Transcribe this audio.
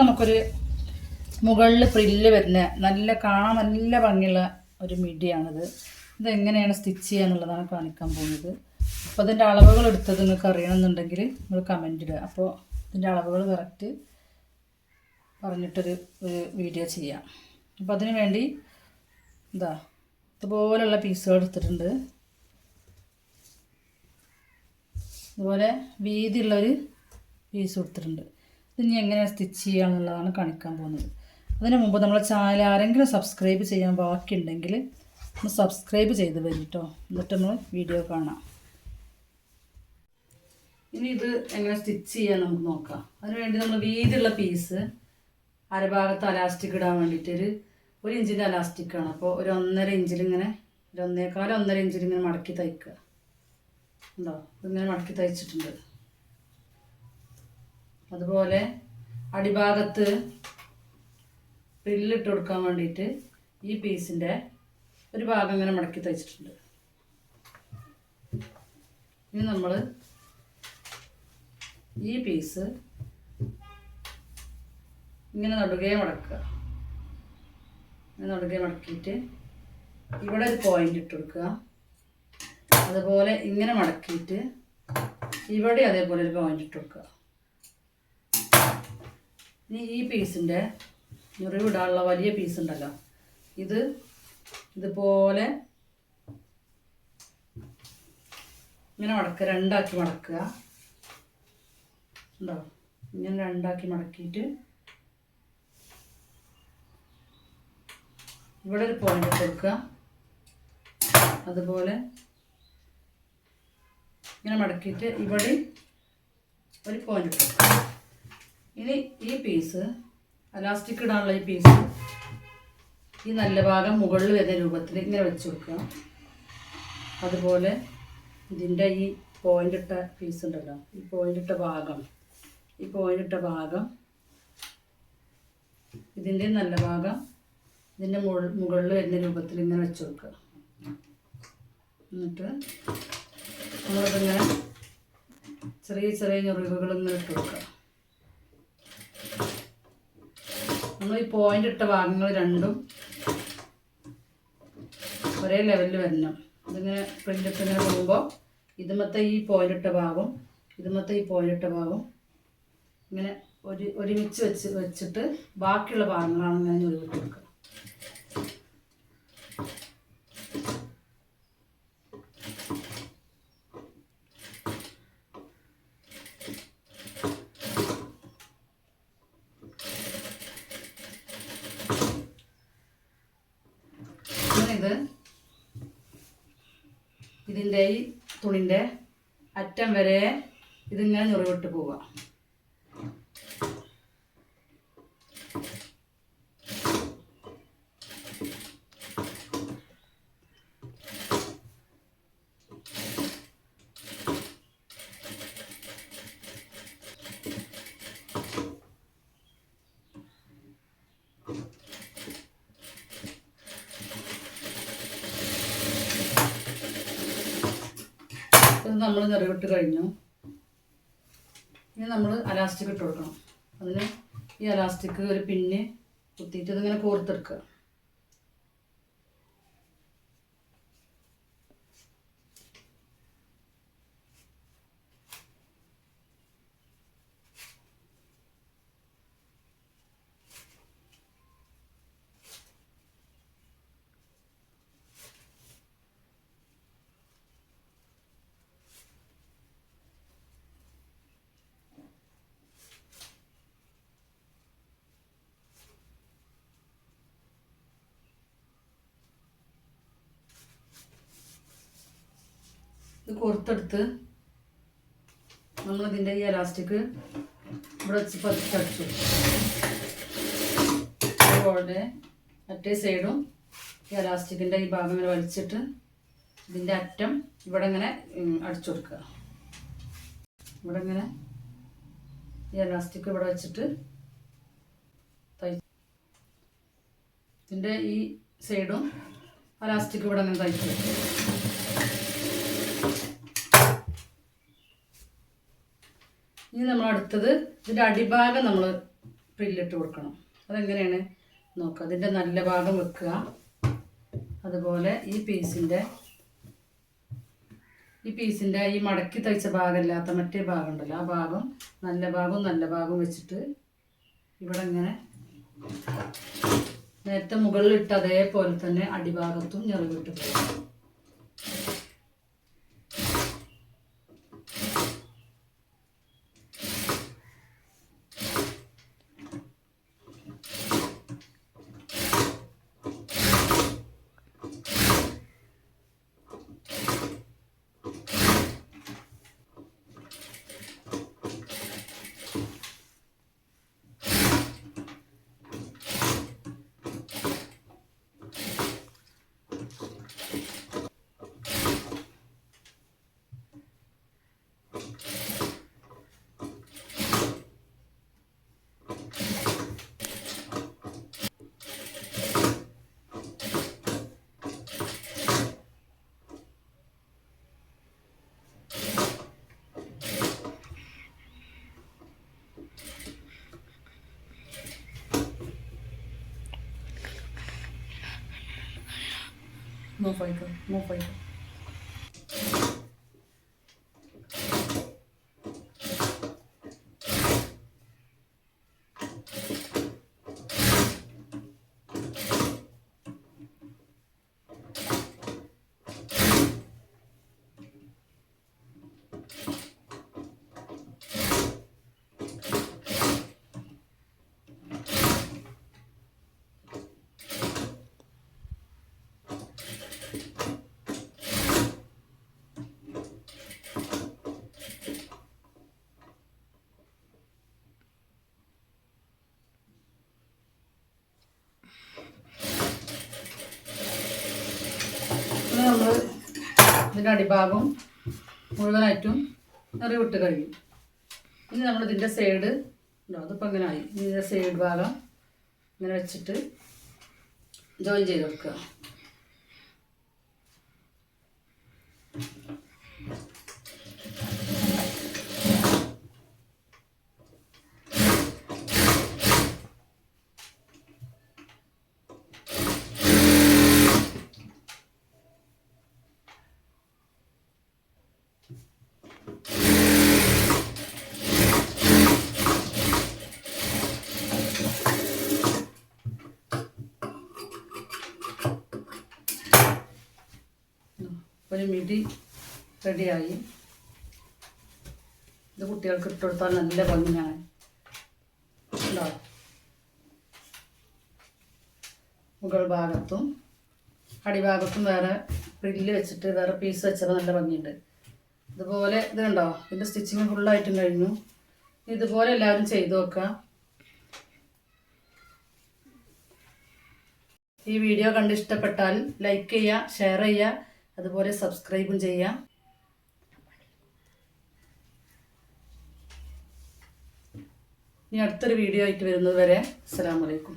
നമുക്കൊരു മുകളിൽ പ്രില്ല് വരുന്ന കാണാൻ നല്ല ഭംഗിയുള്ള ഒരു മിഡിയാണിത്. ഇതെങ്ങനെയാണ് സ്റ്റിച്ച് ചെയ്യുക എന്നുള്ളതാണ് കാണിക്കാൻ പോകുന്നത്. അപ്പോൾ അതിൻ്റെ അളവുകൾ എടുത്തത് നിങ്ങൾക്ക് അറിയണമെന്നുണ്ടെങ്കിൽ നിങ്ങൾ കമൻറ്റ് ഇടുക. അപ്പോൾ ഇതിൻ്റെ അളവുകൾ കറക്റ്റ് പറഞ്ഞിട്ടൊരു വീഡിയോ ചെയ്യാം. അപ്പോൾ അതിന് വേണ്ടി ഇതുപോലുള്ള പീസുകൾ എടുത്തിട്ടുണ്ട്. ഇതുപോലെ വീതിയുള്ളൊരു പീസ് കൊടുത്തിട്ടുണ്ട്. ഇതിനി എങ്ങനെ സ്റ്റിച്ച് ചെയ്യുക എന്നുള്ളതാണ് കാണിക്കാൻ പോകുന്നത്. അതിന് മുമ്പ് നമ്മളെ ചാനൽ ആരെങ്കിലും സബ്സ്ക്രൈബ് ചെയ്യാൻ ബാക്കിയുണ്ടെങ്കിൽ ഒന്ന് സബ്സ്ക്രൈബ് ചെയ്ത് വരും കേട്ടോ. എന്നിട്ട് നമ്മൾ വീഡിയോ കാണാം. ഇനി ഇത് എങ്ങനെ സ്റ്റിച്ച് ചെയ്യാൻ നമുക്ക് നോക്കാം. അതിനുവേണ്ടി നമ്മൾ വീതിയുള്ള പീസ് അരഭാഗത്ത് അലാസ്റ്റിക് ഇടാൻ വേണ്ടിയിട്ട് ഒരു ഇഞ്ചിൻ്റെ അലാസ്റ്റിക്കാണ്. അപ്പോൾ ഒരു 1.5 ഇഞ്ചിലിങ്ങനെ 1.25 ഇഞ്ചിലിങ്ങനെ മടക്കി തയ്ക്കുക. ഉണ്ടോ? ഇതിങ്ങനെ മടക്കി തയ്ച്ചിട്ടുണ്ട്. അതുപോലെ അടിഭാഗത്ത് പ്രില്ലിട്ട് കൊടുക്കാൻ വേണ്ടിയിട്ട് ഈ പീസിൻ്റെ ഒരു ഭാഗം ഇങ്ങനെ മടക്കി തയ്ച്ചിട്ടുണ്ട്. ഇനി നമ്മൾ ഈ പീസ് ഇങ്ങനെ നടുകെ മടക്കുക. ഇങ്ങനെ നടുകെ മടക്കിയിട്ട് ഇവിടെ ഒരു പോയിൻ്റ് ഇട്ട് കൊടുക്കുക. അതുപോലെ ഇങ്ങനെ മടക്കിയിട്ട് ഇവിടെ അതേപോലെ ഒരു പോയിൻ്റ് ഇട്ട് കൊടുക്കുക. ഇനി ഈ പീസിൻ്റെ ഞുറിവിടാനുള്ള വലിയ പീസ് ഉണ്ടല്ലോ, ഇതുപോലെ ഇങ്ങനെ മടക്കുക, രണ്ടാക്കി മടക്കുക. ഉണ്ടോ? ഇങ്ങനെ രണ്ടാക്കി മടക്കിയിട്ട് ഇവിടെ ഒരു പോയിന്റ് കൊടുക്കുക. അതുപോലെ ഇങ്ങനെ മടക്കിയിട്ട് ഇവിടെ ഒരു പോയിന്റ് കൊടുക്കുക. ഇനി ഈ പീസ് അലാസ്റ്റിക് ഇടാനുള്ള ഈ പീസ് ഈ നല്ല ഭാഗം മുകളിൽ വരുന്ന രൂപത്തിൽ ഇങ്ങനെ വെച്ച് കൊടുക്കുക. അതുപോലെ ഇതിൻ്റെ ഈ പോയിൻ്റ് ഇട്ട പീസ് ഉണ്ടല്ലോ, ഈ പോയിൻ്റ് ഇട്ട ഭാഗം ഇതിൻ്റെ നല്ല ഭാഗം ഇതിൻ്റെ മുകളിൽ വരുന്ന രൂപത്തിൽ ഇങ്ങനെ വെച്ച് കൊടുക്കുക. എന്നിട്ട് നമ്മളിതിങ്ങനെ ചെറിയ ചെറിയ ഞൊറിവുകൾ ഇങ്ങനെ ഇട്ട് കൊടുക്കുക. നമ്മൾ ഈ പോയിൻ്റ് ഇട്ട ഭാഗങ്ങൾ രണ്ടും ഒരേ ലെവലിൽ വരണം. ഇതിങ്ങനെ പ്രിൻ്റിട്ട് ഇങ്ങനെ പോകുമ്പോൾ ഇതുമത്തെ ഈ പോയിൻ്റ് ഇട്ട ഭാഗം ഇങ്ങനെ ഒരുമിച്ച് വെച്ചിട്ട് ബാക്കിയുള്ള ഭാഗങ്ങളാണ് ഇങ്ങനെ ഞൊറിവിട്ട് കൊടുക്കുക. ഇതിൻ്റെ ഈ തുണിൻ്റെ അറ്റം വരെ ഇതിങ്ങനെ ഞൊറിവിട്ട് പോവുക. നമ്മൾ ഞൊറിവിട്ട് കഴിഞ്ഞു. ഇനി നമ്മൾ അലാസ്റ്റിക് ഇട്ട് കൊടുക്കണം. അതിന് ഈ അലാസ്റ്റിക് ഒരു പിന്ന് കുത്തിയിട്ട് ഇതിങ്ങനെ കോർത്തെടുക്കുക. ഇത് കോർത്തെടുത്ത് നമ്മളിതിൻ്റെ ഈ എലാസ്റ്റിക് ഇവിടെ വെച്ച് പതിച്ചടിച്ചു. അതുപോലെ മറ്റേ സൈഡും ഈ എലാസ്റ്റിക്കിൻ്റെ ഈ ഭാഗം ഇങ്ങനെ വലിച്ചിട്ട് ഇതിൻ്റെ അറ്റം ഇവിടെ ഇങ്ങനെ അടിച്ചു കൊടുക്കുക. ഇവിടെ ഇങ്ങനെ ഈ എലാസ്റ്റിക് ഇവിടെ വെച്ചിട്ട് ഇതിൻ്റെ ഈ സൈഡും എലാസ്റ്റിക് ഇവിടെ അങ്ങനെ തയ്ച്ചു വെക്കുക. ഇനി നമ്മൾ അടുത്തത് ഇതിൻ്റെ അടിഭാഗം നമ്മൾ പ്രില്ലിട്ട് കൊടുക്കണം. അതെങ്ങനെയാണ് നോക്കുക. അതിൻ്റെ നല്ല ഭാഗം വെക്കുക. അതുപോലെ ഈ പീസിൻ്റെ ഈ മടക്കി തയ്ച്ച ഭാഗമല്ലാത്ത മറ്റേ ഭാഗം ഉണ്ടല്ലോ, ആ ഭാഗം നല്ല ഭാഗവും വെച്ചിട്ട് ഇവിടെ ഇങ്ങനെ നേരത്തെ മുകളിലിട്ട് അതേപോലെ തന്നെ അടിഭാഗത്തും ഞെറിവിട്ട് പോകും. Move over. നമ്മൾ ഇതിൻ്റെ അടിഭാഗം മുഴുവനായിട്ടും നിറവിട്ട് കഴിയും. ഇനി നമ്മളിതിൻ്റെ സൈഡ് ഉണ്ടോ, അതിപ്പോൾ ഇങ്ങനെ ആയി. ഇതിൻ്റെ സൈഡ് ഭാഗം ഇങ്ങനെ വെച്ചിട്ട് ജോയിൻ ചെയ്ത് വെക്കുക. ഒരു മിടി റെഡിയായി. ഇത് കുട്ടികൾക്ക് ഇട്ട് കൊടുത്താൽ നല്ല ഭംഗിയാണ്. ഉണ്ടോ, മുകൾ ഭാഗത്തും അടിഭാഗത്തും വേറെ പ്രില്ല് വെച്ചിട്ട് വേറെ പീസ് വെച്ചപ്പോൾ നല്ല ഭംഗിയുണ്ട്. ഇതുപോലെ ഇത് കണ്ടോ, ഇതിൻ്റെ സ്റ്റിച്ചിങ് ഫുള്ളായിട്ടും കഴിഞ്ഞു. ഇതുപോലെ എല്ലാവരും ചെയ്തു നോക്കുക. ഈ വീഡിയോ കണ്ട് ഇഷ്ടപ്പെട്ടാൽ ലൈക്ക് ചെയ്യുക, ഷെയർ ചെയ്യുക, അതുപോലെ സബ്സ്ക്രൈബും ചെയ്യാം. ഇനി അടുത്തൊരു വീഡിയോ ആയിട്ട് വരുന്നത് വരെ അസ്സലാമു അലൈക്കും.